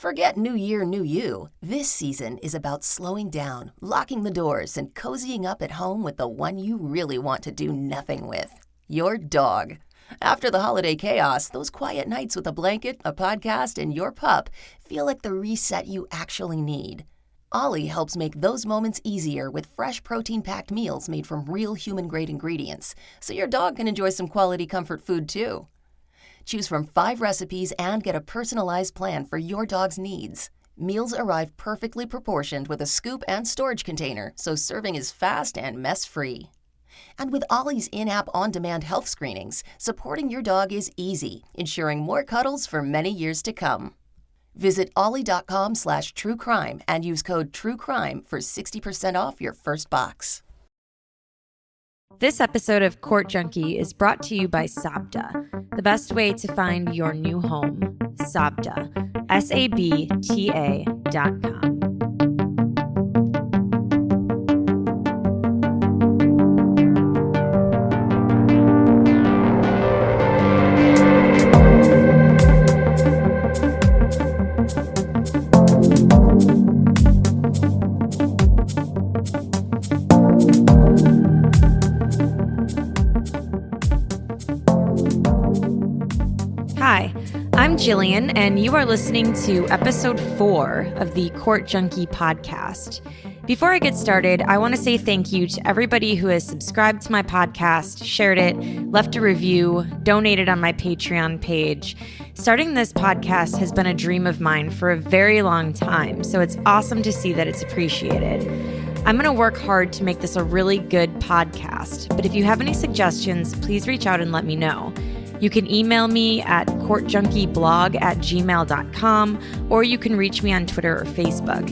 Forget New Year, New You. This season is about slowing down, locking the doors, and cozying up at home with the one you really want to do nothing with. Your dog. After the holiday chaos, those quiet nights with a blanket, a podcast, and your pup feel like the reset you actually need. Ollie helps make those moments easier with fresh protein-packed meals made from real human-grade ingredients, so your dog can enjoy some quality comfort food too. Choose from 5 recipes and get a personalized plan for your dog's needs. Meals arrive perfectly proportioned with a scoop and storage container, so serving is fast and mess-free. And with Ollie's in-app on-demand health screenings, supporting your dog is easy, ensuring more cuddles for many years to come. Visit ollie.com/truecrime and use code TRUECRIME for 60% off your first box. This episode of Court Junkie is brought to you by Sabta, the best way to find your new home. Sabta, SABTA.com. Hi, I'm Jillian, and you are listening to episode 4 of the Court Junkie podcast. Before I get started, I want to say thank you to everybody who has subscribed to my podcast, shared it, left a review, donated on my Patreon page. Starting this podcast has been a dream of mine for a very long time, so it's awesome to see that it's appreciated. I'm going to work hard to make this a really good podcast, but if you have any suggestions, please reach out and let me know. You can email me at courtjunkie@gmail.com, or you can reach me on Twitter or Facebook.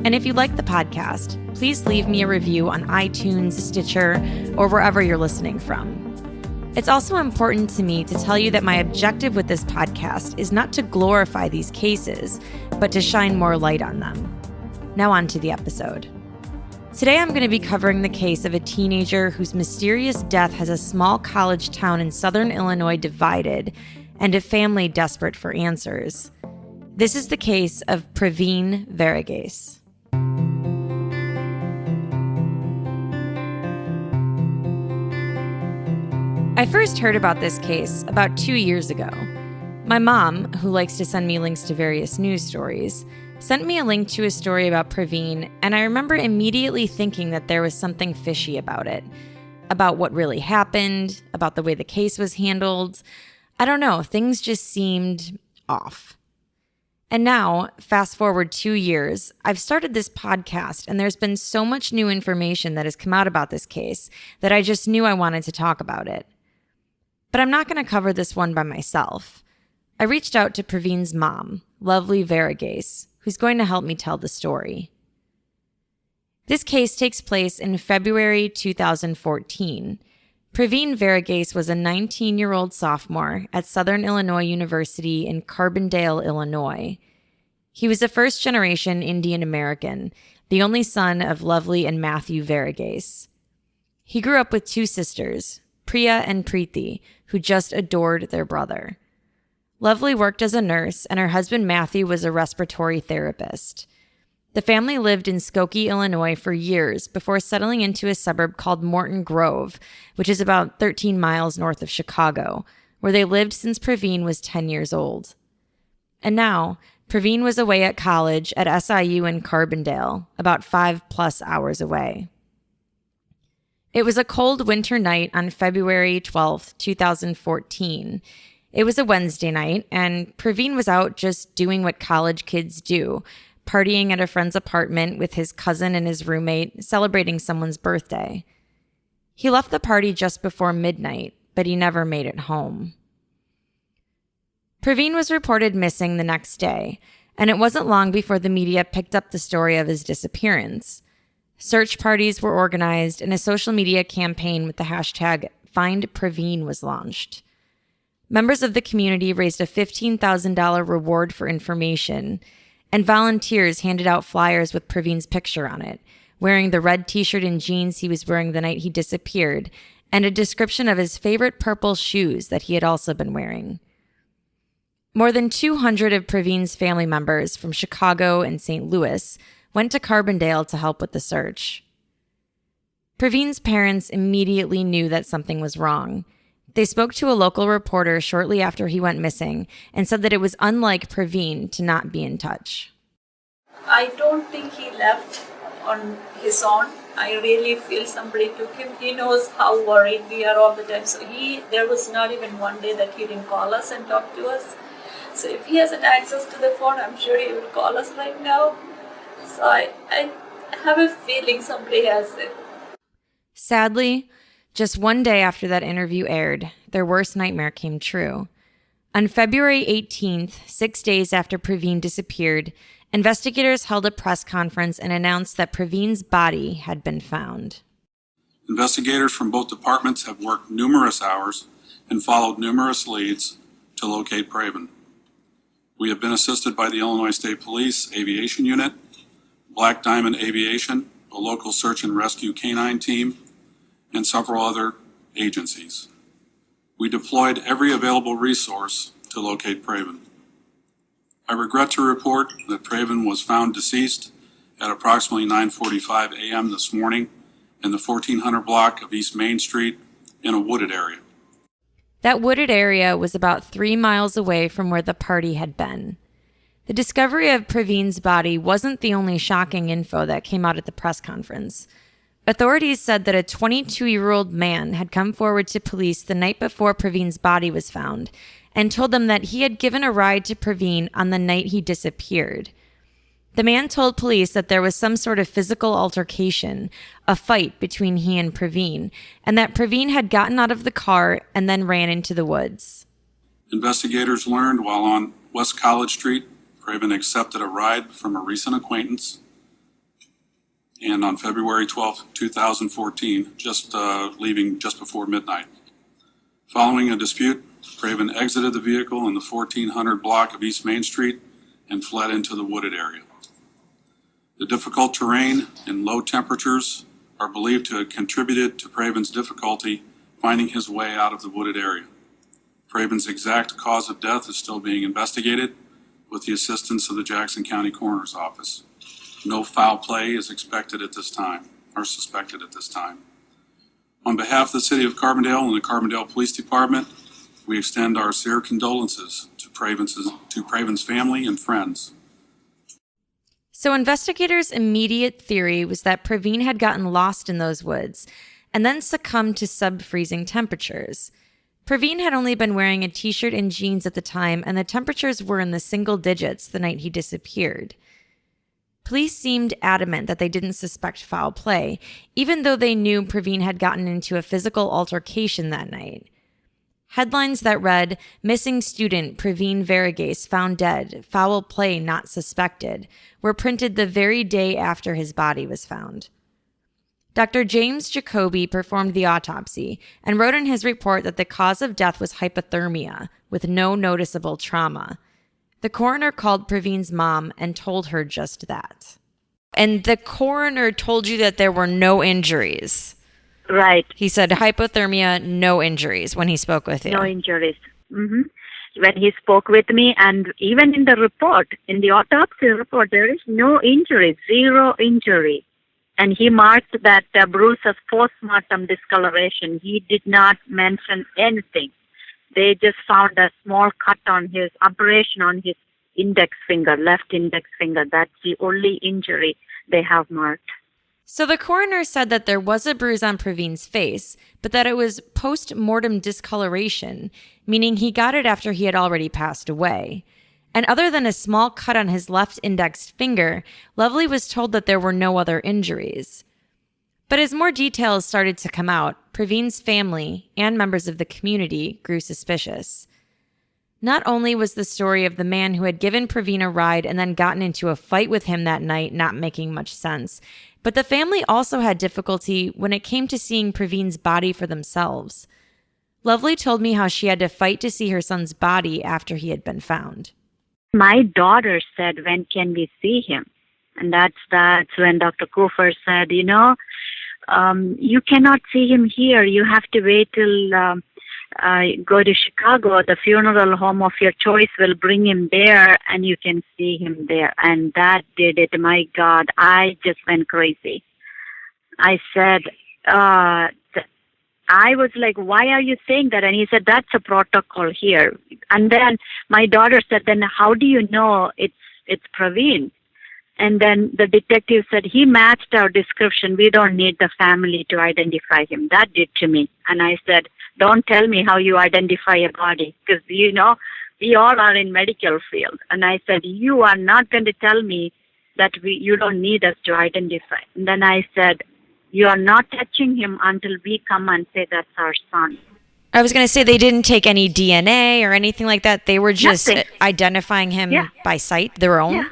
And if you like the podcast, please leave me a review on iTunes, Stitcher, or wherever you're listening from. It's also important to me to tell you that my objective with this podcast is not to glorify these cases, but to shine more light on them. Now on to the episode. Today I'm going to be covering the case of a teenager whose mysterious death has a small college town in southern Illinois divided and a family desperate for answers. This is the case of Pravin Varughese. I first heard about this case about 2 years ago. My mom, who likes to send me links to various news stories, sent me a link to a story about Pravin, and I remember immediately thinking that there was something fishy about it. About what really happened, about the way the case was handled. I don't know, things just seemed off. And now, fast forward 2 years, I've started this podcast, and there's been so much new information that has come out about this case that I just knew I wanted to talk about it. But I'm not going to cover this one by myself. I reached out to Pravin's mom, Lovely Varughese, who's going to help me tell the story. This case takes place in February 2014. Pravin Varughese was a 19-year-old sophomore at Southern Illinois University in Carbondale, Illinois. He was a first-generation Indian American, the only son of Lovely and Matthew Varughese. He grew up with 2 sisters, Priya and Preeti, who just adored their brother. Lovely worked as a nurse, and her husband Matthew was a respiratory therapist. The family lived in Skokie, Illinois for years before settling into a suburb called Morton Grove, which is about 13 miles north of Chicago, where they lived since Pravin was 10 years old. And now, Pravin was away at college at SIU in Carbondale, about 5+ hours away. It was a cold winter night on February 12, 2014. It was a Wednesday night, and Pravin was out just doing what college kids do, partying at a friend's apartment with his cousin and his roommate, celebrating someone's birthday. He left the party just before midnight, but he never made it home. Pravin was reported missing the next day, and it wasn't long before the media picked up the story of his disappearance. Search parties were organized, and a social media campaign with the hashtag #FindPravin was launched. Members of the community raised a $15,000 reward for information, and volunteers handed out flyers with Pravin's picture on it, wearing the red t-shirt and jeans he was wearing the night he disappeared, and a description of his favorite purple shoes that he had also been wearing. More than 200 of Pravin's family members from Chicago and St. Louis went to Carbondale to help with the search. Pravin's parents immediately knew that something was wrong. They spoke to a local reporter shortly after he went missing and said that it was unlike Pravin to not be in touch. I don't think he left on his own. I really feel somebody took him. He knows how worried we are all the time. So there was not even one day that he didn't call us and talk to us. So if he hasn't access to the phone, I'm sure he will call us right now. So I have a feeling somebody has it. Sadly, just one day after that interview aired, their worst nightmare came true. On February 18th, 6 days after Pravin disappeared, investigators held a press conference and announced that Pravin's body had been found. Investigators from both departments have worked numerous hours and followed numerous leads to locate Pravin. We have been assisted by the Illinois State Police Aviation Unit, Black Diamond Aviation, a local search and rescue canine team, and several other agencies. We deployed every available resource to locate Pravin. I regret to report that Pravin was found deceased at approximately 9:45 a.m. this morning in the 1400 block of East Main Street in a wooded area. That wooded area was about 3 miles away from where the party had been. The discovery of Pravin's body wasn't the only shocking info that came out at the press conference. Authorities said that a 22-year-old man had come forward to police the night before Pravin's body was found and told them that he had given a ride to Pravin on the night he disappeared. The man told police that there was some sort of physical altercation, a fight between he and Pravin, and that Pravin had gotten out of the car and then ran into the woods. Investigators learned while on West College Street, Pravin accepted a ride from a recent acquaintance, and on February 12, 2014, leaving just before midnight. Following a dispute, Pravin exited the vehicle in the 1400 block of East Main Street and fled into the wooded area. The difficult terrain and low temperatures are believed to have contributed to Pravin's difficulty finding his way out of the wooded area. Pravin's exact cause of death is still being investigated with the assistance of the Jackson County Coroner's Office. No foul play is expected at this time, or suspected at this time. On behalf of the City of Carbondale and the Carbondale Police Department, we extend our sincere condolences to Pravin's family and friends. So investigators' immediate theory was that Pravin had gotten lost in those woods and then succumbed to sub-freezing temperatures. Pravin had only been wearing a t-shirt and jeans at the time, and the temperatures were in the single digits the night he disappeared. Police seemed adamant that they didn't suspect foul play, even though they knew Pravin had gotten into a physical altercation that night. Headlines that read, "Missing student Pravin Varughese found dead, foul play not suspected," were printed the very day after his body was found. Dr. James Jacoby performed the autopsy and wrote in his report that the cause of death was hypothermia, with no noticeable trauma. The coroner called Pravin's mom and told her just that. And the coroner told you that there were no injuries. Right. He said hypothermia, no injuries when he spoke with you. No injuries. Mm-hmm. When he spoke with me, and even in the report, in the autopsy report, there is no injury, zero injury. And he marked that bruise as postmortem discoloration. He did not mention anything. They just found a small cut on his abrasion on his index finger, left index finger. That's the only injury they have marked. So the coroner said that there was a bruise on Pravin's face, but that it was post-mortem discoloration, meaning he got it after he had already passed away. And other than a small cut on his left index finger, Lovely was told that there were no other injuries. But as more details started to come out, Pravin's family and members of the community grew suspicious. Not only was the story of the man who had given Pravin a ride and then gotten into a fight with him that night not making much sense, but the family also had difficulty when it came to seeing Pravin's body for themselves. Lovely told me how she had to fight to see her son's body after he had been found. My daughter said, "When can we see him?" And that's when Dr. Cooper said, you cannot see him here. You have to wait till go to Chicago. The funeral home of your choice will bring him there, and you can see him there. And that did it. My God, I just went crazy. I said, I was like, why are you saying that? And he said, that's a protocol here. And then my daughter said, then how do you know it's Pravin? And then the detective said, he matched our description. We don't need the family to identify him. That did to me. And I said, don't tell me how you identify a body, because, we all are in medical field. And I said, you are not going to tell me that you don't need us to identify. And then I said, you are not touching him until we come and say that's our son. I was going to say they didn't take any DNA or anything like that. They were just Nothing. identifying him by sight, their own.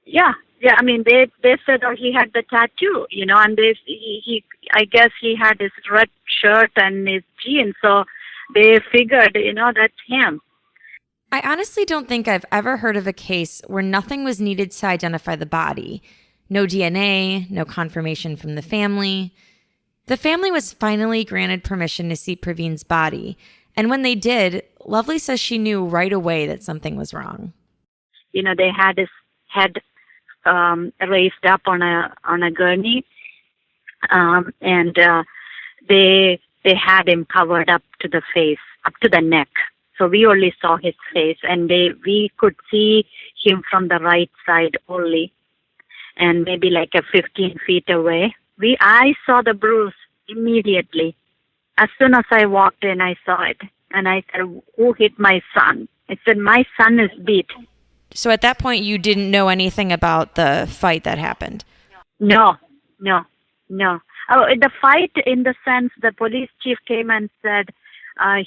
Yeah. I mean, they said, he had the tattoo, and I guess he had his red shirt and his jeans, so they figured, that's him. I honestly don't think I've ever heard of a case where nothing was needed to identify the body. No DNA, no confirmation from the family. The family was finally granted permission to see Pravin's body, and when they did, Lovely says she knew right away that something was wrong. They had his head raised up on a gurney, and they had him covered up to the face, up to the neck. So we only saw his face, and we could see him from the right side only, and maybe like 15 feet away. I saw the bruise immediately. As soon as I walked in, I saw it, and I said, "Who hit my son?" I said, "My son is beat." So at that point, you didn't know anything about the fight that happened? No. Oh, the fight, in the sense, the police chief came and said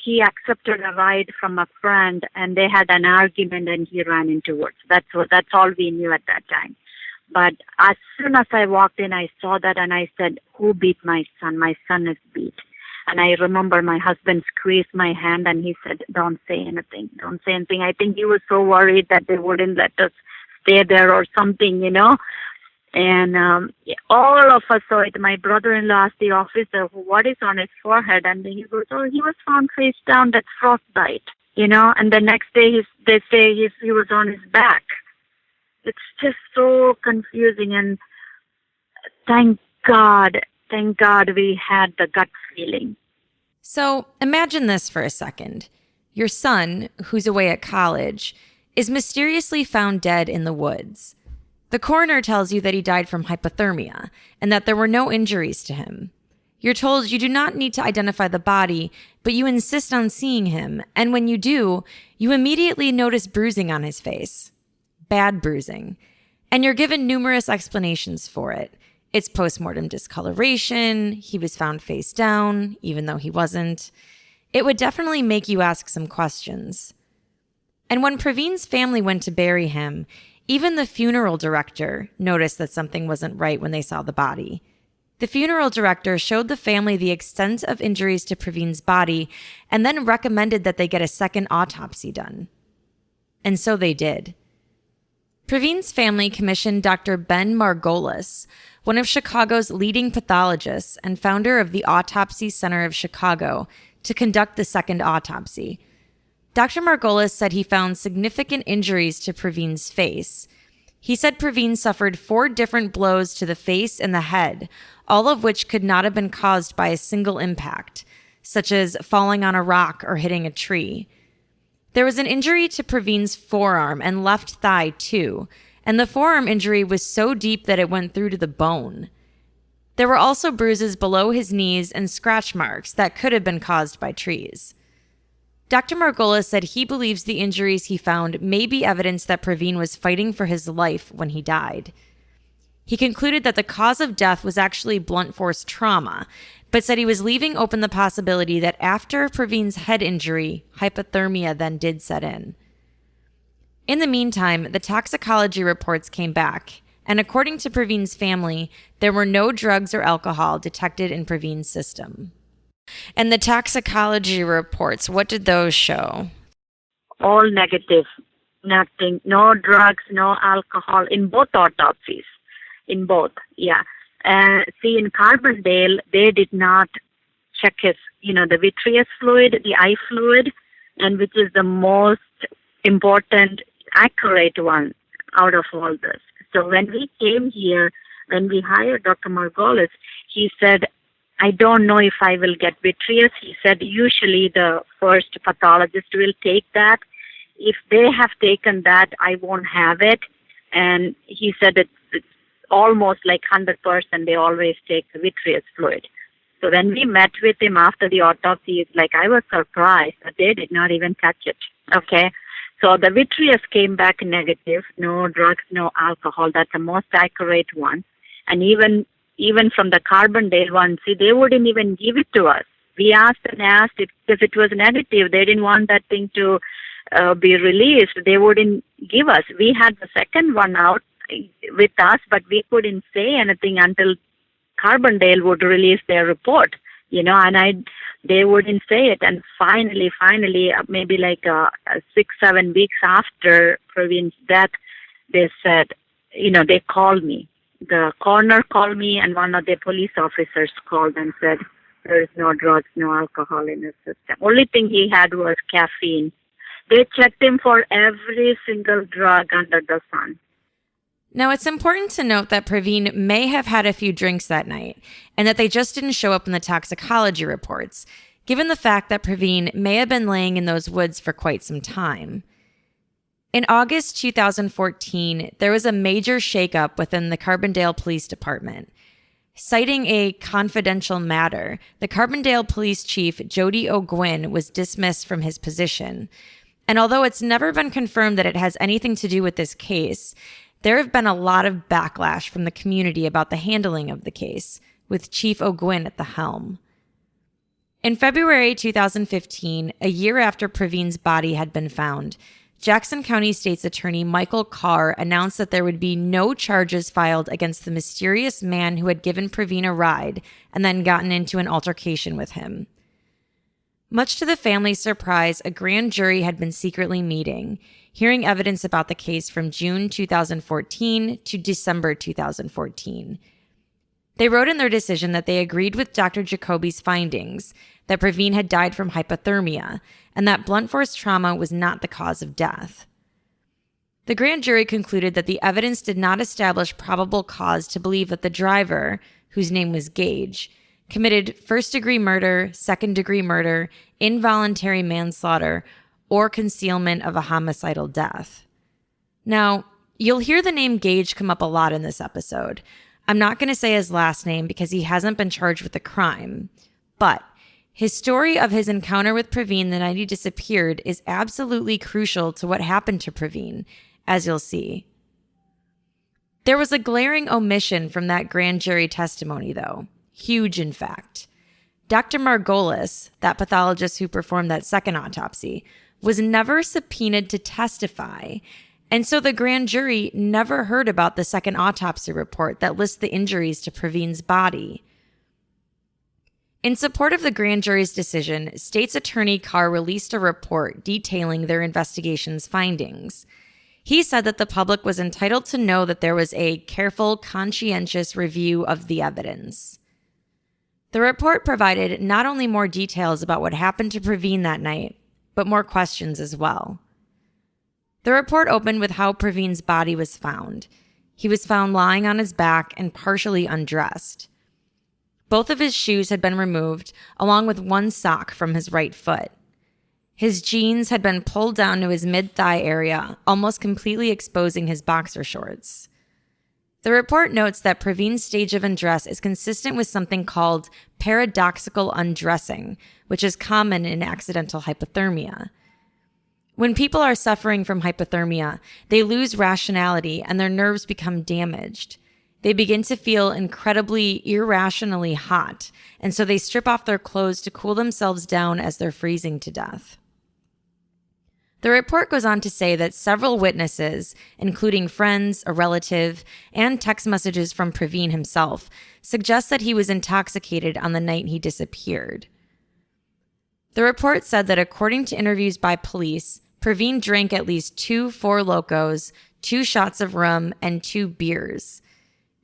he accepted a ride from a friend, and they had an argument, and he ran into woods. That's all we knew at that time. But as soon as I walked in, I saw that, and I said, "Who beat my son? My son is beat." And I remember my husband squeezed my hand, and he said, "Don't say anything. Don't say anything." I think he was so worried that they wouldn't let us stay there or something, And all of us saw it. My brother-in-law asked the officer, "What is on his forehead?" And then he goes, "Oh, he was found face down. That's frostbite." And the next day they say he was on his back. It's just so confusing, and thank God we had the gut feeling. So imagine this for a second. Your son, who's away at college, is mysteriously found dead in the woods. The coroner tells you that he died from hypothermia and that there were no injuries to him. You're told you do not need to identify the body, but you insist on seeing him, and when you do, you immediately notice bruising on his face. Bad bruising. And you're given numerous explanations for it. It's postmortem discoloration, he was found face down, even though he wasn't. It would definitely make you ask some questions. And when Pravin's family went to bury him, even the funeral director noticed that something wasn't right when they saw the body. The funeral director showed the family the extent of injuries to Pravin's body and then recommended that they get a second autopsy done. And so they did. Pravin's family commissioned Dr. Ben Margolis, one of Chicago's leading pathologists and founder of the Autopsy Center of Chicago, to conduct the second autopsy. Dr. Margolis said he found significant injuries to Pravin's face. He said Pravin suffered 4 different blows to the face and the head, all of which could not have been caused by a single impact, such as falling on a rock or hitting a tree. There was an injury to Pravin's forearm and left thigh too, and the forearm injury was so deep that it went through to the bone. There were also bruises below his knees and scratch marks that could have been caused by trees. Dr. Margolis said he believes the injuries he found may be evidence that Pravin was fighting for his life when he died. He concluded that the cause of death was actually blunt force trauma, but said he was leaving open the possibility that after Pravin's head injury, hypothermia then did set in. In the meantime, the toxicology reports came back, and according to Pravin's family, there were no drugs or alcohol detected in Pravin's system. And the toxicology reports, what did those show? All negative. Nothing. No drugs, no alcohol in both autopsies. In both, yeah. See, in Carbondale, they did not check his, the vitreous fluid, the eye fluid, and which is the most important, accurate one out of all this. So when we came here, when we hired Dr. Margolis, he said, I don't know if I will get vitreous. He said, usually the first pathologist will take that. If they have taken that, I won't have it. And he said it's almost like 100%, they always take the vitreous fluid. So when we met with him after the autopsy, it's like I was surprised that they did not even touch it. Okay. So the vitreous came back negative, no drugs, no alcohol. That's the most accurate one. And even from the Carbondale one, see, they wouldn't even give it to us. We asked and asked it because it was negative. They didn't want that thing to be released. They wouldn't give us. We had the second one out with us, but we couldn't say anything until Carbondale would release their report, and they wouldn't say it. And finally, maybe like 6-7 weeks after Pravin's death, they said, they called me. The coroner called me, and one of the police officers called and said, there is no drugs, no alcohol in his system. Only thing he had was caffeine. They checked him for every single drug under the sun. Now, it's important to note that Pravin may have had a few drinks that night, and that they just didn't show up in the toxicology reports, given the fact that Pravin may have been laying in those woods for quite some time. In August 2014, there was a major shakeup within the Carbondale Police Department. Citing a confidential matter, the Carbondale Police Chief, Jody O'Gwyn, was dismissed from his position. And although it's never been confirmed that it has anything to do with this case, there have been a lot of backlash from the community about the handling of the case, with Chief O'Gwyn at the helm. In February 2015, a year after Pravin's body had been found, Jackson County State's Attorney Michael Carr announced that there would be no charges filed against the mysterious man who had given Pravin a ride and then gotten into an altercation with him. Much to the family's surprise, a grand jury had been secretly meeting, hearing evidence about the case from June 2014 to December 2014. They wrote in their decision that they agreed with Dr. Jacoby's findings, that Pravin had died from hypothermia, and that blunt force trauma was not the cause of death. The grand jury concluded that the evidence did not establish probable cause to believe that the driver, whose name was Gage, committed first-degree murder, second-degree murder, involuntary manslaughter, or concealment of a homicidal death. Now, you'll hear the name Gage come up a lot in this episode. I'm not going to say his last name because he hasn't been charged with a crime, but his story of his encounter with Pravin the night he disappeared is absolutely crucial to what happened to Pravin, as you'll see. There was a glaring omission from that grand jury testimony, though. Huge, in fact. Dr. Margolis, that pathologist who performed that second autopsy, was never subpoenaed to testify, and so the grand jury never heard about the second autopsy report that lists the injuries to Pravin's body. In support of the grand jury's decision, State's Attorney Carr released a report detailing their investigation's findings. He said that the public was entitled to know that there was a careful, conscientious review of the evidence. The report provided not only more details about what happened to Pravin that night, but more questions as well. The report opened with how Pravin's body was found. He was found lying on his back and partially undressed. Both of his shoes had been removed, along with one sock from his right foot. His jeans had been pulled down to his mid-thigh area, almost completely exposing his boxer shorts. The report notes that Pravin's stage of undress is consistent with something called paradoxical undressing, which is common in accidental hypothermia. When people are suffering from hypothermia, they lose rationality and their nerves become damaged. They begin to feel incredibly, irrationally hot, and so they strip off their clothes to cool themselves down as they're freezing to death. The report goes on to say that several witnesses, including friends, a relative, and text messages from Pravin himself, suggest that he was intoxicated on the night he disappeared. The report said that according to interviews by police, Pravin drank at least 2 Four Locos, 2 shots of rum, and 2 beers.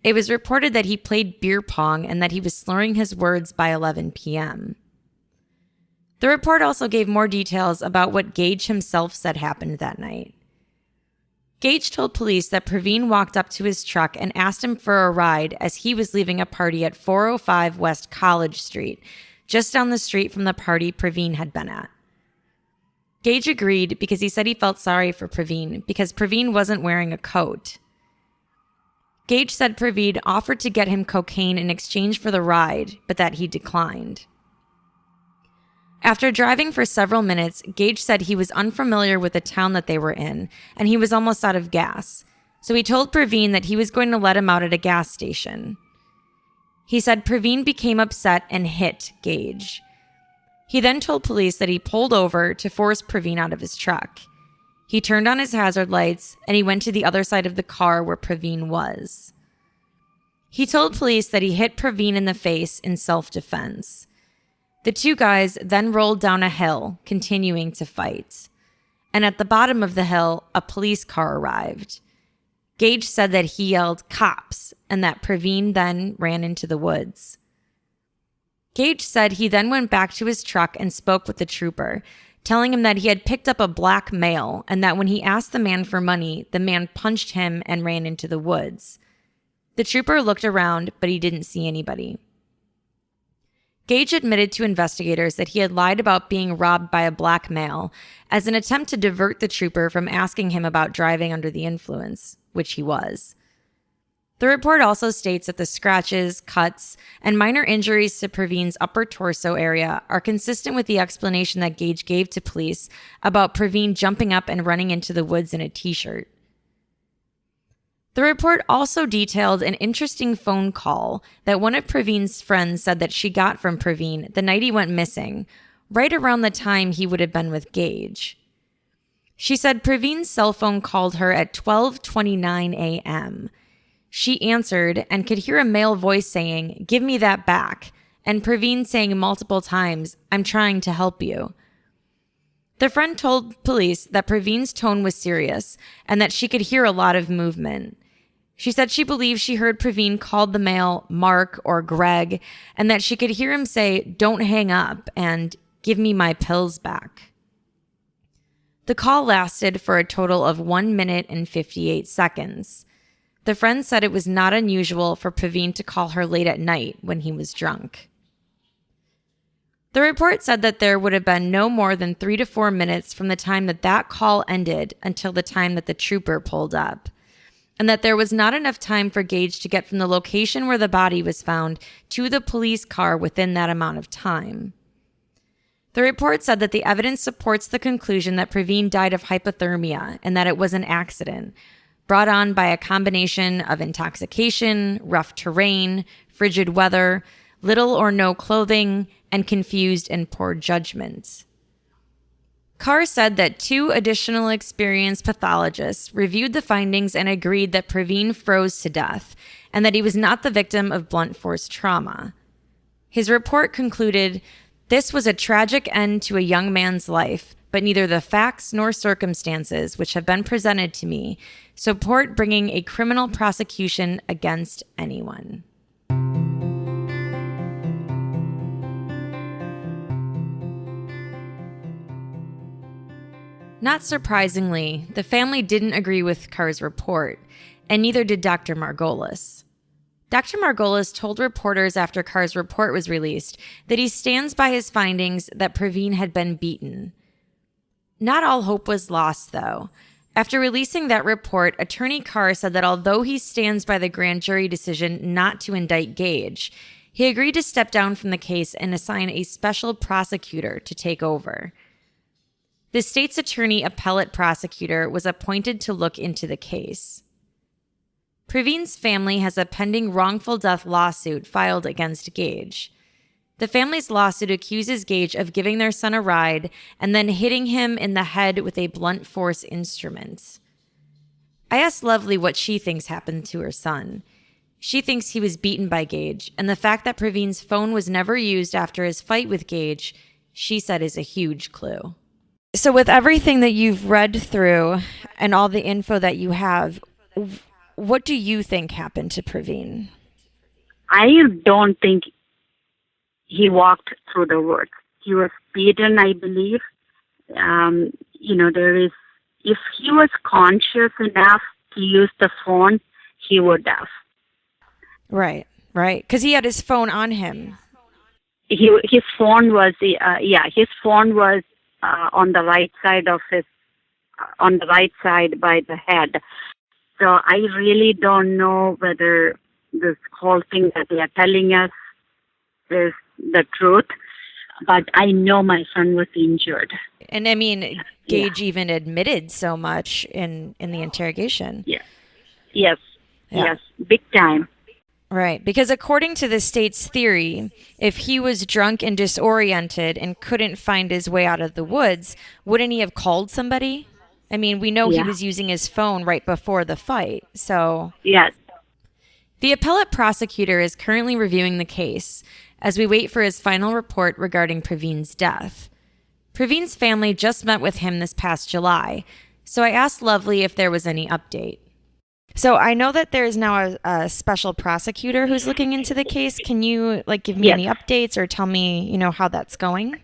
It was reported that he played beer pong and that he was slurring his words by 11 p.m. The report also gave more details about what Gage himself said happened that night. Gage told police that Pravin walked up to his truck and asked him for a ride as he was leaving a party at 405 West College Street, just down the street from the party Pravin had been at. Gage agreed because he said he felt sorry for Pravin because Pravin wasn't wearing a coat. Gage said Pravin offered to get him cocaine in exchange for the ride, but that he declined. After driving for several minutes, Gage said he was unfamiliar with the town that they were in, and he was almost out of gas. So he told Pravin that he was going to let him out at a gas station. He said Pravin became upset and hit Gage. He then told police that he pulled over to force Pravin out of his truck. He turned on his hazard lights, and he went to the other side of the car where Pravin was. He told police that he hit Pravin in the face in self-defense. The two guys then rolled down a hill, continuing to fight. And at the bottom of the hill, a police car arrived. Gage said that he yelled, "Cops," and that Pravin then ran into the woods. Gage said he then went back to his truck and spoke with the trooper, telling him that he had picked up a black male and that when he asked the man for money, the man punched him and ran into the woods. The trooper looked around, but he didn't see anybody. Gage admitted to investigators that he had lied about being robbed by a black male as an attempt to divert the trooper from asking him about driving under the influence, which he was. The report also states that the scratches, cuts, and minor injuries to Pravin's upper torso area are consistent with the explanation that Gage gave to police about Pravin jumping up and running into the woods in a t-shirt. The report also detailed an interesting phone call that one of Pravin's friends said that she got from Pravin the night he went missing, right around the time he would have been with Gage. She said Pravin's cell phone called her at 12:29 a.m. She answered and could hear a male voice saying, "Give me that back," and Pravin saying multiple times, "I'm trying to help you." The friend told police that Pravin's tone was serious and that she could hear a lot of movement. She said she believed she heard Pravin call the male Mark or Greg and that she could hear him say, "Don't hang up," and "Give me my pills back." The call lasted for a total of 1 minute and 58 seconds. The friend said it was not unusual for Pravin to call her late at night when he was drunk. The report said that there would have been no more than 3 to 4 minutes from the time that call ended until the time that the trooper pulled up, and that there was not enough time for Gage to get from the location where the body was found to the police car within that amount of time. The report said that the evidence supports the conclusion that Pravin died of hypothermia and that it was an accident, brought on by a combination of intoxication, rough terrain, frigid weather, little or no clothing, and confused and poor judgment. Carr said that 2 additional experienced pathologists reviewed the findings and agreed that Pravin froze to death and that he was not the victim of blunt force trauma. His report concluded, "This was a tragic end to a young man's life, but neither the facts nor circumstances which have been presented to me support bringing a criminal prosecution against anyone." Not surprisingly, the family didn't agree with Carr's report, and neither did Dr. Margolis. Dr. Margolis told reporters after Carr's report was released that he stands by his findings that Pravin had been beaten. Not all hope was lost, though. After releasing that report, Attorney Carr said that although he stands by the grand jury decision not to indict Gage, he agreed to step down from the case and assign a special prosecutor to take over. The state's attorney appellate prosecutor was appointed to look into the case. Pravin's family has a pending wrongful death lawsuit filed against Gage. The family's lawsuit accuses Gage of giving their son a ride and then hitting him in the head with a blunt force instrument. I asked Lovely what she thinks happened to her son. She thinks he was beaten by Gage, and the fact that Pravin's phone was never used after his fight with Gage, she said, is a huge clue. So with everything that you've read through and all the info that you have, what do you think happened to Pravin? I don't think he walked through the woods. he was beaten, I believe. If he was conscious enough to use the phone, he would have. Right. Because he had his phone on him. His phone was on the right side by the head. So I really don't know whether this whole thing that they are telling us is the truth, but I know my son was injured. And I mean, Gage even admitted so much in the interrogation. Yes, big time. Right, because according to the state's theory, if he was drunk and disoriented and couldn't find his way out of the woods, wouldn't he have called somebody? I mean, we know he was using his phone right before the fight, so... Yes. The appellate prosecutor is currently reviewing the case as we wait for his final report regarding Pravin's death. Pravin's family just met with him this past July, so I asked Lovely if there was any update. So I know that there's now a special prosecutor who's looking into the case. Can you give me any updates or tell me, how that's going?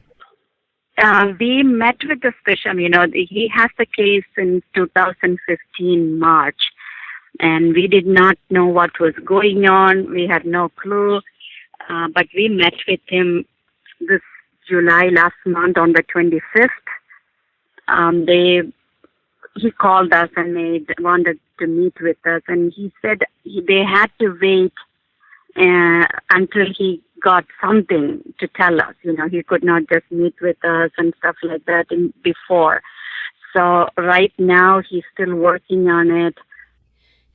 We met with the special, he has the case in 2015 March, and we did not know what was going on. We had no clue, but we met with him this July last month on the 25th. He called us and they wanted to meet with us, and he said they had to wait until he got something to tell us. He could not just meet with us and stuff like that before. So right now he's still working on it.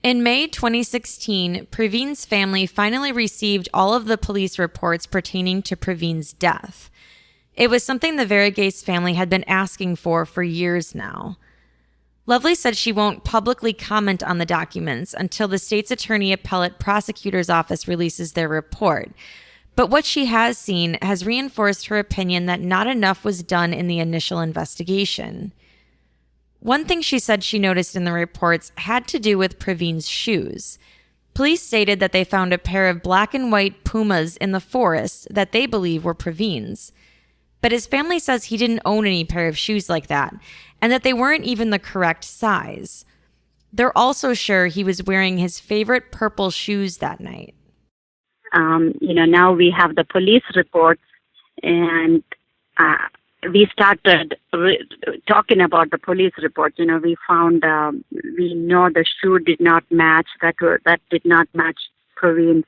In May 2016, Pravin's family finally received all of the police reports pertaining to Pravin's death. It was something the Varughese family had been asking for years now. Lovely said she won't publicly comment on the documents until the state's attorney appellate prosecutor's office releases their report. But what she has seen has reinforced her opinion that not enough was done in the initial investigation. One thing she said she noticed in the reports had to do with Pravin's shoes. Police stated that they found a pair of black and white Pumas in the forest that they believe were Pravin's. But his family says he didn't own any pair of shoes like that, and that they weren't even the correct size. They're also sure he was wearing his favorite purple shoes that night. Now we have the police reports, and we started talking about the police reports. We found, we know the shoe did not match, that did not match Pravin's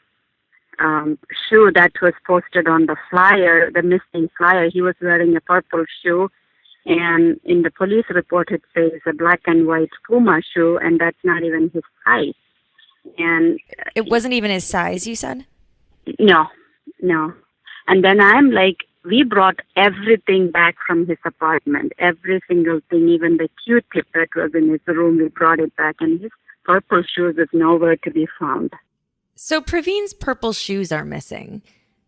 shoe that was posted on the flyer, the missing flyer. He was wearing a purple shoe, and in the police report it says a black and white Puma shoe, and that's not even his size. And it wasn't even his size, you said? No. And then I'm like, we brought everything back from his apartment, every single thing, even the Q-tip that was in his room, we brought it back, and his purple shoes is nowhere to be found. So Pravin's purple shoes are missing.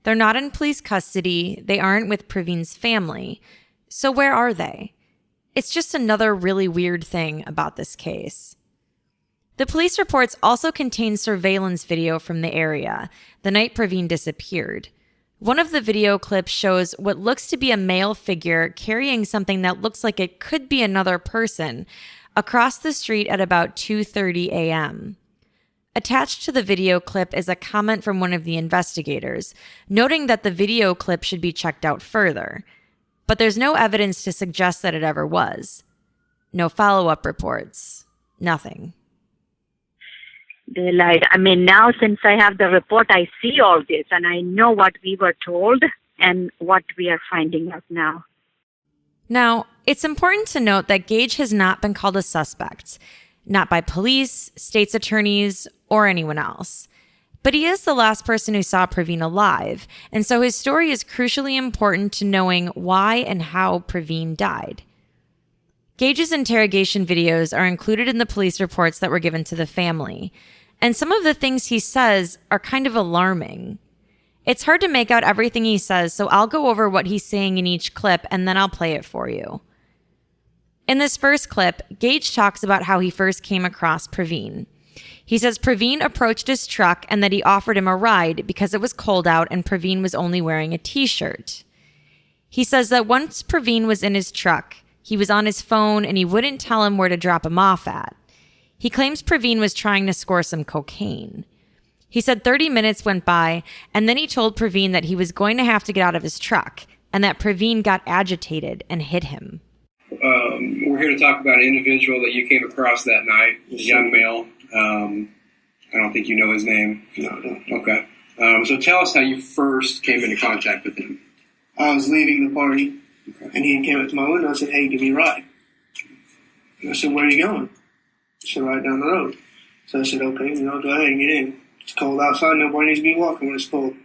They're not in police custody. They aren't with Pravin's family. So where are they? It's just another really weird thing about this case. The police reports also contain surveillance video from the area the night Pravin disappeared. One of the video clips shows what looks to be a male figure carrying something that looks like it could be another person across the street at about 2:30 a.m. Attached to the video clip is a comment from one of the investigators, noting that the video clip should be checked out further. But there's no evidence to suggest that it ever was. No follow-up reports. Nothing. They lied. Now since I have the report, I see all this, and I know what we were told and what we are finding out now. Now, it's important to note that Gage has not been called a suspect. Not by police, state's attorneys, or anyone else. But he is the last person who saw Pravin alive, and so his story is crucially important to knowing why and how Pravin died. Gage's interrogation videos are included in the police reports that were given to the family, and some of the things he says are kind of alarming. It's hard to make out everything he says, so I'll go over what he's saying in each clip, and then I'll play it for you. In this first clip, Gage talks about how he first came across Pravin. He says Pravin approached his truck and that he offered him a ride because it was cold out and Pravin was only wearing a t-shirt. He says that once Pravin was in his truck, he was on his phone and he wouldn't tell him where to drop him off at. He claims Pravin was trying to score some cocaine. He said 30 minutes went by, and then he told Pravin that he was going to have to get out of his truck, and that Pravin got agitated and hit him. We're here to talk about an individual that you came across that night, a young male. I don't think you know his name. No. Okay. So tell us how you first came into contact with him. I was leaving the party, and he came up to my window and said, "Hey, give me a ride." And I said, "Where are you going?" He said, "Right down the road." So I said, "Okay, go ahead and get in. It's cold outside. Nobody needs to be walking when it's cold."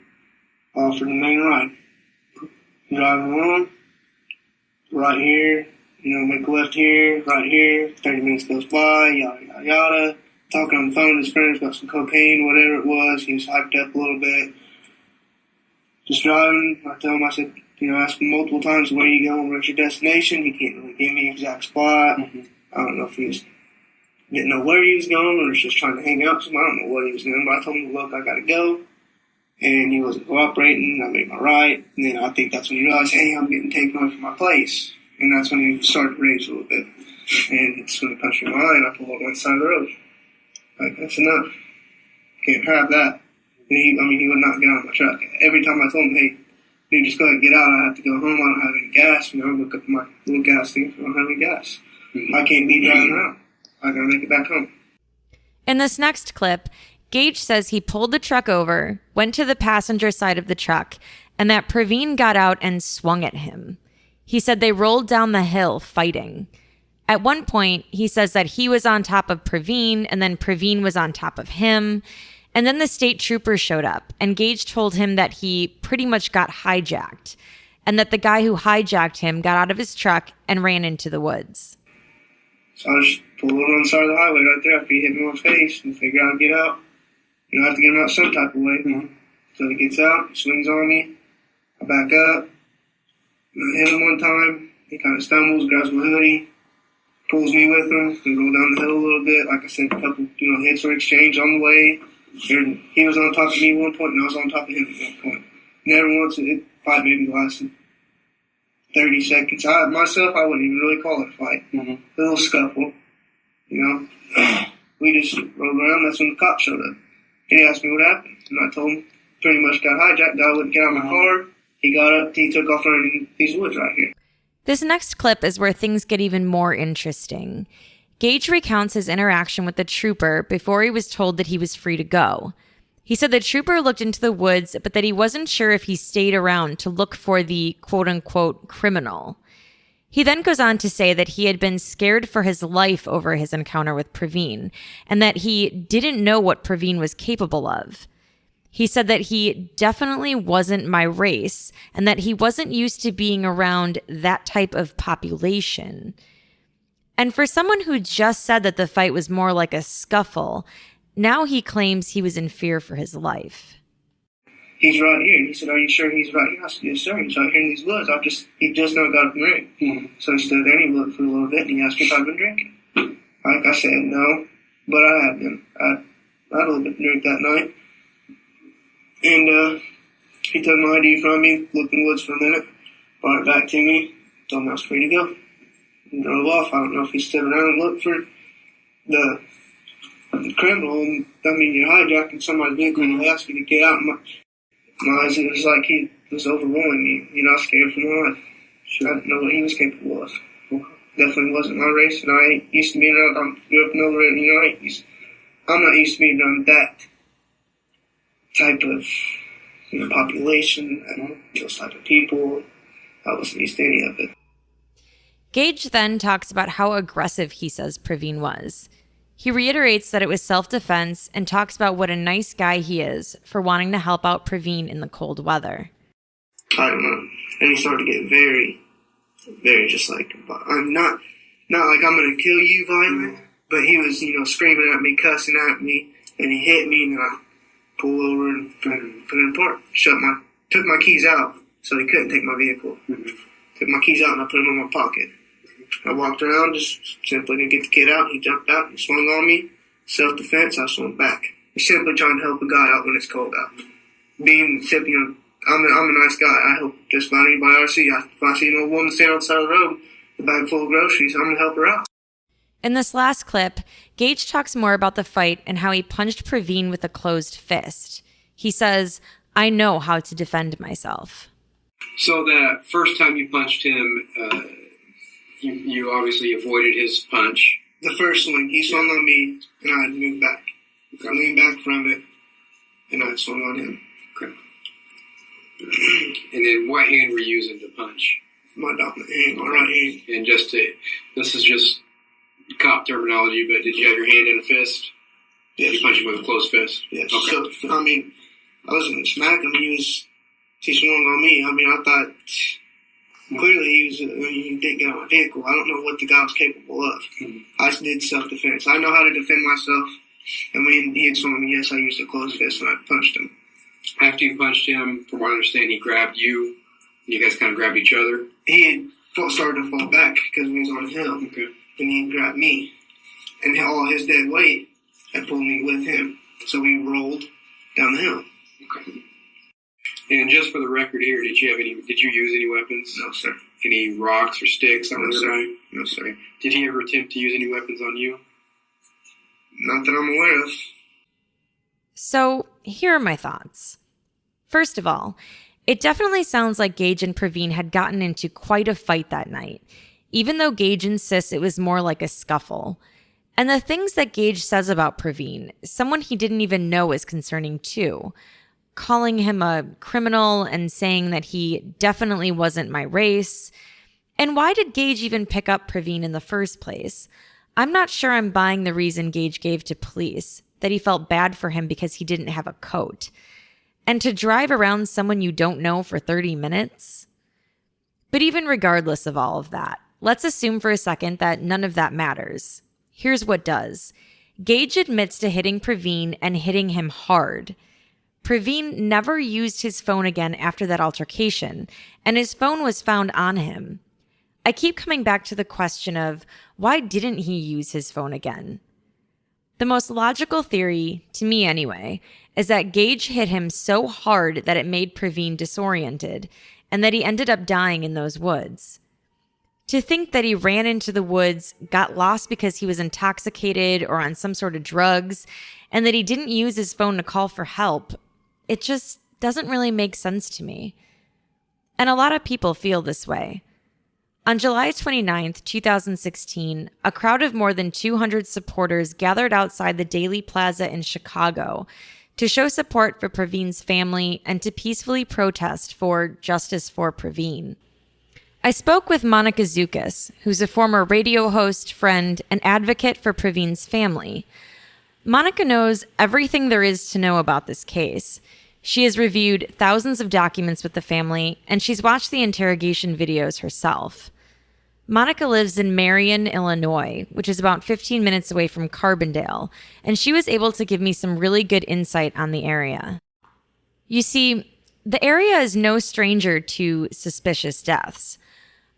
I offered the main ride. Driving along, right here, make a left here, right here. 30 minutes goes by, yada, yada, yada. Talking on the phone with his friends about some cocaine, whatever it was. He was hyped up a little bit. Just driving. I told him, I said, asked him multiple times, "Where are you going? Where's your destination?" He can't really give me an exact spot. I don't know if he was didn't know where he was going or was just trying to hang out. I don't know what he was doing, but I told him, "Look, I gotta go." And he wasn't cooperating. I made my right. And then I think that's when he realized, hey, I'm getting taken away from my place. And that's when he started to rage a little bit. And it's when he punched me in my eye, and I pulled over on the side of the road. Like, that's enough. Can't have that. And he would not get out of my truck. Every time I told him, "Hey, dude, just go ahead and get out. I have to go home. I don't have any gas." Look up my little gas thing. I don't have any gas. I can't be driving around. I gotta make it back home. In this next clip, Gage says he pulled the truck over, went to the passenger side of the truck, and that Pravin got out and swung at him. He said they rolled down the hill fighting. At one point, he says that he was on top of Pravin, and then Pravin was on top of him. And then the state trooper showed up, and Gage told him that he pretty much got hijacked, and that the guy who hijacked him got out of his truck and ran into the woods. So I just pulled over on the side of the highway right there after he hit me on my face and figured I'd get out. I have to get him out some type of way. So he gets out, he swings on me, I back up, I hit him one time, he kind of stumbles, grabs my hoodie, pulls me with him, we go down the hill a little bit. Like I said, a couple, hits were exchanged on the way. And he was on top of me at one point, and I was on top of him at one point. Never once, fight maybe lasted 30 seconds. I wouldn't even really call it a fight. A little scuffle, We just rolled around, that's when the cop showed up. And he asked me what happened, and I told him pretty much got hijacked. I wouldn't get out of my car. He got up, he took off running these woods right here. This next clip is where things get even more interesting. Gage recounts his interaction with the trooper before he was told that he was free to go. He said the trooper looked into the woods, but that he wasn't sure if he stayed around to look for the quote-unquote criminal. He then goes on to say that he had been scared for his life over his encounter with Pravin, and that he didn't know what Pravin was capable of. He said that he definitely wasn't my race, and that he wasn't used to being around that type of population. And for someone who just said that the fight was more like a scuffle, now he claims he was in fear for his life. He's right here. He said, "Are you sure he's right here?" I said, "Yes, sir. He's right here in these woods. He just now got up and drank." So he stood there and he looked for a little bit and he asked me if I'd been drinking. Like I said, no, but I had been. I had a little bit of drink that night. And he took my ID from me, looked in the woods for a minute, brought it back to me, told me I was free to go. And drove off. I don't know if he stood around and looked for the criminal. And, you're hijacking somebody's vehicle and they ask you to get out. My eyes, it was like he was overwhelming me. I was scared for my life. I didn't know what he was capable of. Definitely wasn't my race, and I ain't used to being around. I grew up in over it. I'm not used to being around that type of population, those type of people. I wasn't used to any of it. Gage then talks about how aggressive he says Pravin was. He reiterates that it was self-defense and talks about what a nice guy he is for wanting to help out Pravin in the cold weather. I don't know. And he started to get very, very just like, I'm not like I'm going to kill you violent, but he was, screaming at me, cussing at me, and he hit me, and I pulled over and put it in park. Took my keys out so he couldn't take my vehicle. Took my keys out and I put them in my pocket. I walked around just simply to get the kid out. He jumped out, he swung on me. Self-defense, I swung back. He's simply trying to help a guy out when it's cold out. Being simply I'm a nice guy. I hope just about anybody I see. If I see an old woman standing on the side of the road with a bag full of groceries, I'm going to help her out. In this last clip, Gage talks more about the fight and how he punched Pravin with a closed fist. He says, "I know how to defend myself." So the first time you punched him, you obviously avoided his punch. The first swing, he swung on me, and I moved back. I leaned back from it, and I swung on him. Okay. And then what hand were you using to punch? My dominant hand, my right hand. And this is just cop terminology, but did you have your hand in a fist? Yes. You punched him with a closed fist? Yes. Okay. So, I wasn't going to smack him. He swung on me. I thought, clearly he didn't get out of my vehicle. I don't know what the guy was capable of. I did self-defense. I know how to defend myself. And when he had swung on me, yes, I used a closed fist and I punched him. After you punched him, from what I understand, he grabbed you. You guys kind of grabbed each other. He had started to fall back because he was on a hill. Okay. And he grabbed me. And all his dead weight had pulled me with him. So we rolled down the hill. Okay. And just for the record here, did you use any weapons? No, sir. Any rocks or sticks? No, sir. No, sir. Did he ever attempt to use any weapons on you? Not that I'm aware of. So here are my thoughts. First of all, it definitely sounds like Gage and Pravin had gotten into quite a fight that night, even though Gage insists it was more like a scuffle. And the things that Gage says about Pravin, someone he didn't even know, is concerning too. Calling him a criminal and saying that he definitely wasn't my race. And why did Gage even pick up Pravin in the first place? I'm not sure I'm buying the reason Gage gave to police, that he felt bad for him because he didn't have a coat. And to drive around someone you don't know for 30 minutes? But even regardless of all of that, let's assume for a second that none of that matters. Here's what does. Gage admits to hitting Pravin and hitting him hard. Pravin never used his phone again after that altercation, and his phone was found on him. I keep coming back to the question of why didn't he use his phone again? The most logical theory, to me anyway, is that Gage hit him so hard that it made Pravin disoriented, and that he ended up dying in those woods. To think that he ran into the woods, got lost because he was intoxicated or on some sort of drugs, and that he didn't use his phone to call for help, it just doesn't really make sense to me. And a lot of people feel this way. On July 29th, 2016, a crowd of more than 200 supporters gathered outside the Daily Plaza in Chicago to show support for Pravin's family and to peacefully protest for justice for Pravin. I spoke with Monica Zukas, who's a former radio host, friend, and advocate for Pravin's family. Monica knows everything there is to know about this case. She has reviewed thousands of documents with the family, and she's watched the interrogation videos herself. Monica lives in Marion, Illinois, which is about 15 minutes away from Carbondale, and she was able to give me some really good insight on the area. You see, the area is no stranger to suspicious deaths.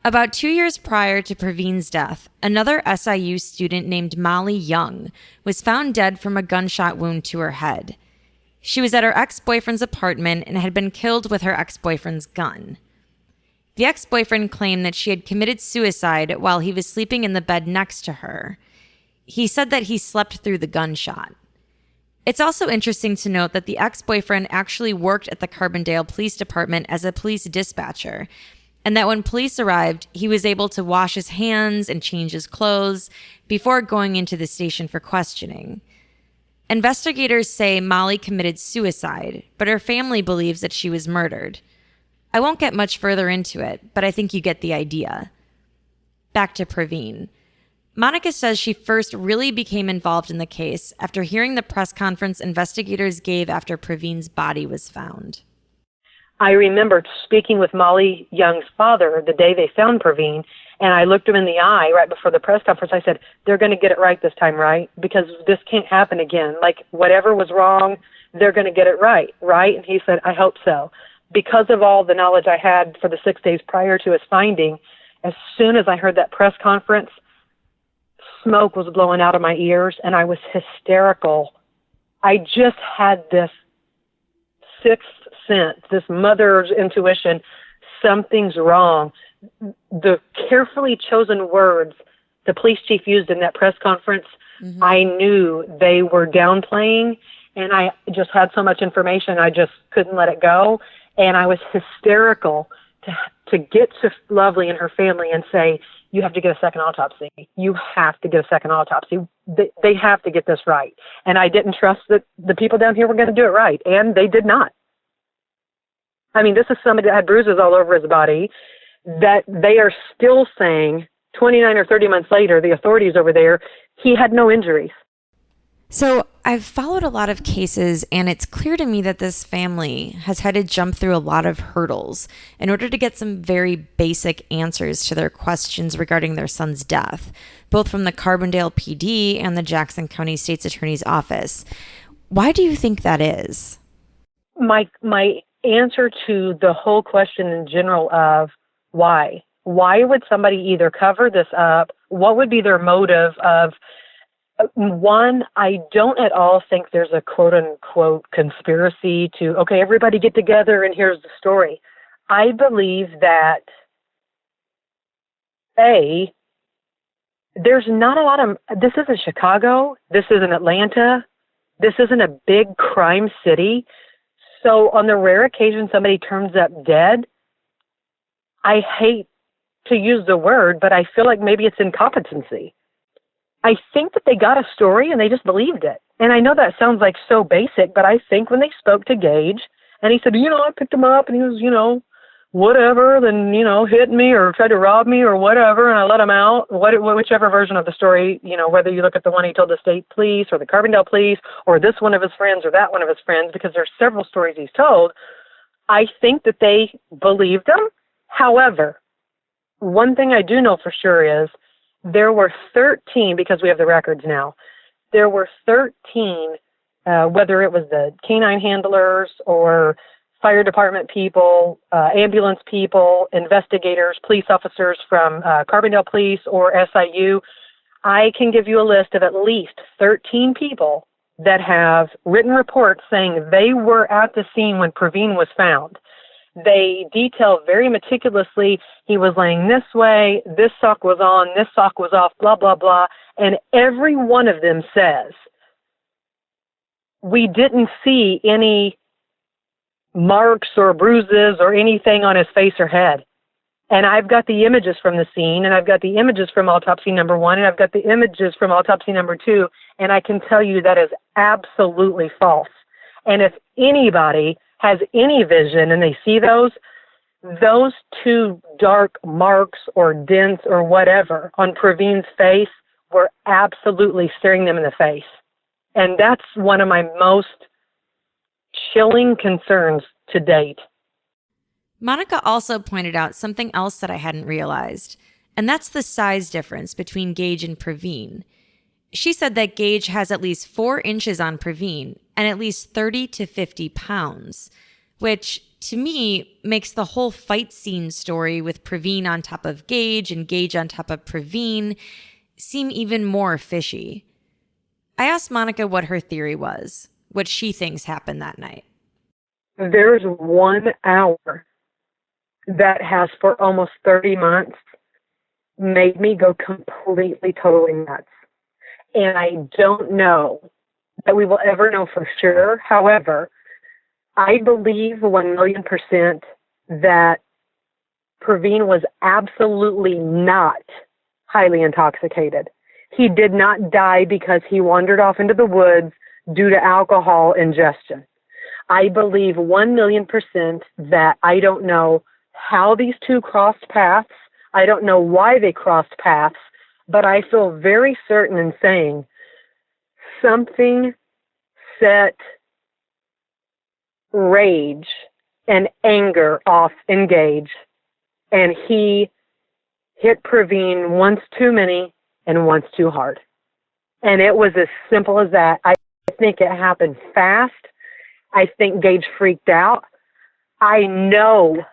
About 2 years prior to Pravin's death, another SIU student named Molly Young was found dead from a gunshot wound to her head. She was at her ex-boyfriend's apartment and had been killed with her ex-boyfriend's gun. The ex-boyfriend claimed that she had committed suicide while he was sleeping in the bed next to her. He said that he slept through the gunshot. It's also interesting to note that the ex-boyfriend actually worked at the Carbondale Police Department as a police dispatcher, and that when police arrived, he was able to wash his hands and change his clothes before going into the station for questioning. Investigators say Molly committed suicide, but her family believes that she was murdered. I won't get much further into it, but I think you get the idea. Back to Pravin. Monica says she first really became involved in the case after hearing the press conference investigators gave after Pravin's body was found. I remember speaking with Molly Young's father the day they found Pravin, and I looked him in the eye right before the press conference. I said, they're going to get it right this time, right? Because this can't happen again. Like, whatever was wrong, they're going to get it right, right? And he said, I hope so. Because of all the knowledge I had for the 6 days prior to his finding, as soon as I heard that press conference, smoke was blowing out of my ears, and I was hysterical. I just had this sixth sense, this mother's intuition, something's wrong. The carefully chosen words the police chief used in that press conference, I knew they were downplaying, and I just had so much information, I just couldn't let it go. And I was hysterical to get to Lovely and her family and say, you have to get a second autopsy. You have to get a second autopsy. They have to get this right. And I didn't trust that the people down here were going to do it right, and they did not. I mean, this is somebody that had bruises all over his body that they are still saying 29 or 30 months later, the authorities over there, he had no injuries. So I've followed a lot of cases, and it's clear to me that this family has had to jump through a lot of hurdles in order to get some very basic answers to their questions regarding their son's death, both from the Carbondale PD and the Jackson County State's Attorney's Office. Why do you think that is? My answer to the whole question in general of why? Why would somebody either cover this up? What would be their motive of, one, I don't at all think there's a quote-unquote conspiracy to, okay, everybody get together and here's the story. I believe that, A, there's not a lot of, this isn't Chicago, this isn't Atlanta, this isn't a big crime city. So on the rare occasion somebody turns up dead, I hate to use the word, but I feel like maybe it's incompetency. I think that they got a story and they just believed it. And I know that sounds like so basic, but I think when they spoke to Gage and he said, I picked him up and he was, whatever, then, hit me or tried to rob me or whatever, and I let him out, whichever version of the story, whether you look at the one he told the state police or the Carbondale police or this one of his friends or that one of his friends, because there's several stories he's told, I think that they believed him. However, one thing I do know for sure is there were 13, because we have the records now, there were 13, whether it was the canine handlers or fire department people, ambulance people, investigators, police officers from Carbondale Police or SIU, I can give you a list of at least 13 people that have written reports saying they were at the scene when Pravin was found. They detail very meticulously, he was laying this way, this sock was on, this sock was off, blah, blah, blah. And every one of them says, we didn't see any marks or bruises or anything on his face or head. And I've got the images from the scene, and I've got the images from autopsy number 1, and I've got the images from autopsy number 2, and I can tell you that is absolutely false. And if anybody has any vision and they see those 2 dark marks or dents or whatever on Pravin's face were absolutely staring them in the face. And that's one of my most chilling concerns to date. Monica also pointed out something else that I hadn't realized, and that's the size difference between Gage and Pravin. She said that Gage has at least 4 inches on Pravin and at least 30 to 50 pounds, which to me makes the whole fight scene story with Pravin on top of Gage and Gage on top of Pravin seem even more fishy. I asked Monica what her theory was, what she thinks happened that night. There's 1 hour that has for almost 30 months made me go completely, totally nuts. And I don't know that we will ever know for sure. However, I believe 1,000,000% that Pravin was absolutely not highly intoxicated. He did not die because he wandered off into the woods due to alcohol ingestion. I believe 1,000,000% that I don't know how these 2 crossed paths. I don't know why they crossed paths, but I feel very certain in saying something set rage and anger off in Gage, and he hit Pravin once too many and once too hard. And it was as simple as that. I think it happened fast. I think Gage freaked out. I know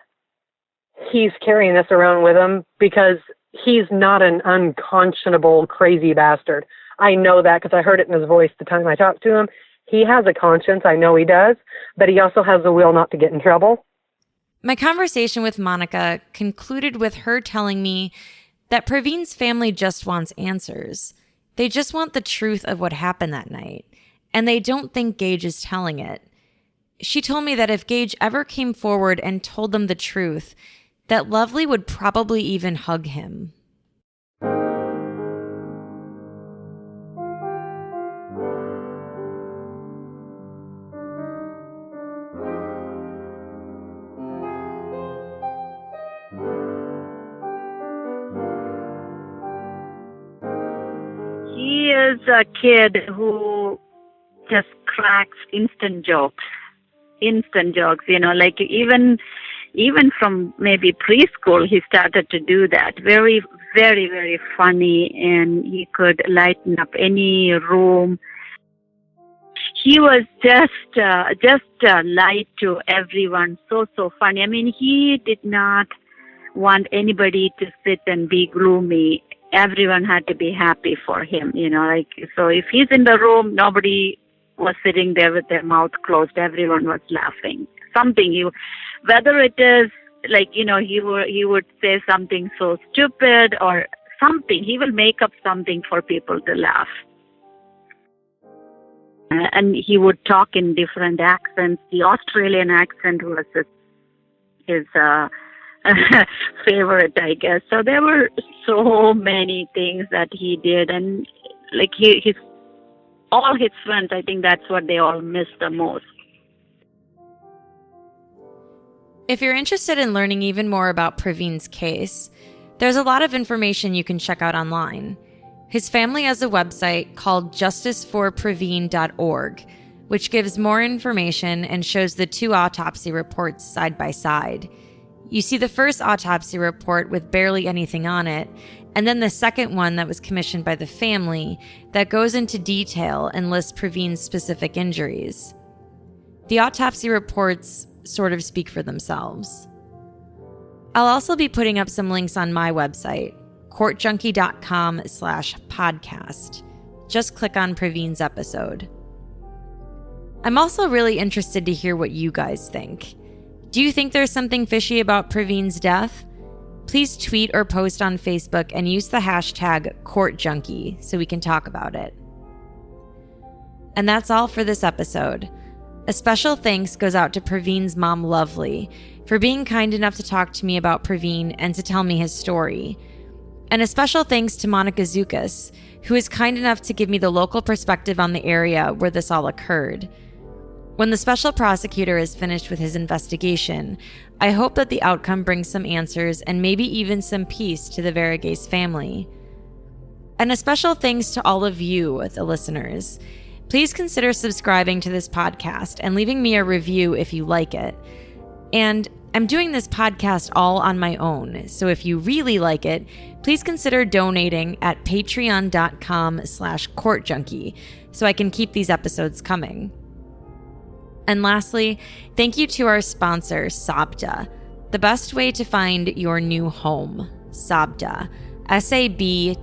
he's carrying this around with him because he's not an unconscionable, crazy bastard. I know that because I heard it in his voice the time I talked to him. He has a conscience, I know he does, but he also has the will not to get in trouble. My conversation with Monica concluded with her telling me that Pravin's family just wants answers. They just want the truth of what happened that night, and they don't think Gage is telling it. She told me that if Gage ever came forward and told them the truth, that Lovely would probably even hug him. He is a kid who just cracks instant jokes, like even from maybe preschool, he started to do that. Very, very, very funny, and he could lighten up any room. He was just light to everyone. So funny. I mean, he did not want anybody to sit and be gloomy. Everyone had to be happy for him, so if he's in the room, nobody was sitting there with their mouth closed. Everyone was laughing. Whether it is he would say something so stupid or something, he will make up something for people to laugh. And he would talk in different accents. The Australian accent was his favorite, I guess. So there were so many things that he did, and all his friends, I think that's what they all miss the most. If you're interested in learning even more about Pravin's case, there's a lot of information you can check out online. His family has a website called justiceforpravin.org, which gives more information and shows the two autopsy reports side by side. You see the first autopsy report with barely anything on it, and then the second one that was commissioned by the family that goes into detail and lists Pravin's specific injuries. The autopsy reports sort of speak for themselves. I'll also be putting up some links on my website, courtjunkie.com/podcast. Just click on Pravin's episode. I'm also really interested to hear what you guys think. Do you think there's something fishy about Pravin's death? Please tweet or post on Facebook and use the hashtag CourtJunkie so we can talk about it. And that's all for this episode. A special thanks goes out to Pravin's mom, Lovely, for being kind enough to talk to me about Pravin and to tell me his story. And a special thanks to Monica Zukas, who is kind enough to give me the local perspective on the area where this all occurred. When the special prosecutor is finished with his investigation, I hope that the outcome brings some answers and maybe even some peace to the Varughese family. And a special thanks to all of you, the listeners. Please consider subscribing to this podcast and leaving me a review if you like it. And I'm doing this podcast all on my own, so if you really like it, please consider donating at patreon.com/courtjunkie so I can keep these episodes coming. And lastly, thank you to our sponsor, Sabta, the best way to find your new home, Sabta, SABTA.com.